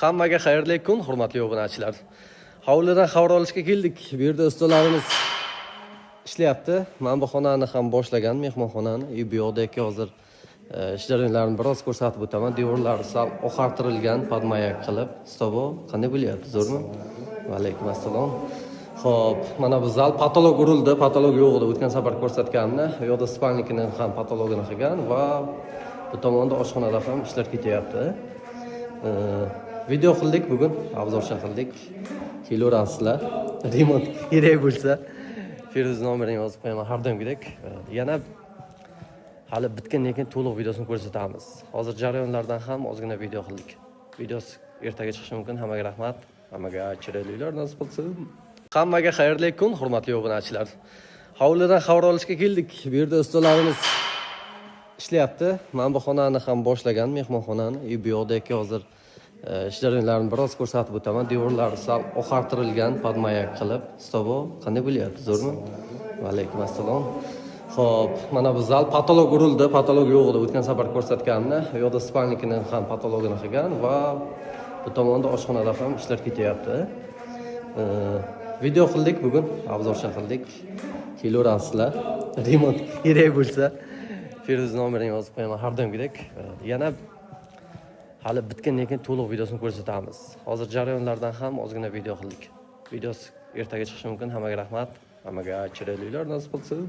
Hammaga xayrli kun, hurmatli obunachilar. Hovlidan xabar olishga keldik. Bu yerda ustalarimiz ishlayapti. Men bu xonani ham boshlagan, mehmonxonani. Bu yoqdagi hozir ish jarayonlarini biroz ko'rsatib o'taman. Devorlari sal oqartirilgan, podmayak qilib. Stobo qanday bo'lyapti? Zo'rmi? Va alaykum assalom. Xo'p, mana bu zal patolog urildi, patolog yo'q edi. O'tgan safar ko'rsatganimni, u yoqda spalnikini ham patologini qilgan va bu tomonda oshxonada ham ishlar ketyapti. Video qildik bugun, obzorcha qildik. Kelaverasizlar. Remont kerak bo'lsa, Feruz nomerini yozib qo'yaman har doimgidek. Yana hali bitgandan keyin to'liq videosini ko'rsatamiz. Hozir jarayonlardan ham ozgina video qildik. Videosi ertaga chiqishi mumkin. Hammaga rahmat. Hammaga chiroylilar nasib qilsin. Hammaga xayrli kun, hurmatli obunachilar. Hovlidan xabar olishga keldik. Bu yerda ustalarimiz ishlayapti. Men bu xonani ham boshlagan, mehmonxonani. Bu yoqdagi hozir ish jarayonlarini biroz ko'rsatib o'taman. Devorlari sal oqartirilgan, podmayak qilib. Stobo qanday bo'lyapti? Zo'rmi? Va alaykum assalom. Xo'p, mana bu zal patolog urildi, patolog yo'q edi. O'tgan safar ko'rsatganimni, u yoqda spalnikini ham patologini qilgan va bu tomonda oshxonada ham ishlar ketyapti. Video qildik bugun, obzorcha qildik. Kelaverasizlar. Remont kerak bo'lsa, Feruz nomerini yozib qo'yaman har doimgidek. Yana hali bitgandan keyin to'liq videosini ko'rsatamiz. Hozir jarayonlardan ham ozgina video qildik. Videosi ertaga chiqishi mumkin. Hammaga rahmat. Hammaga chiroylilar nasib qilsin.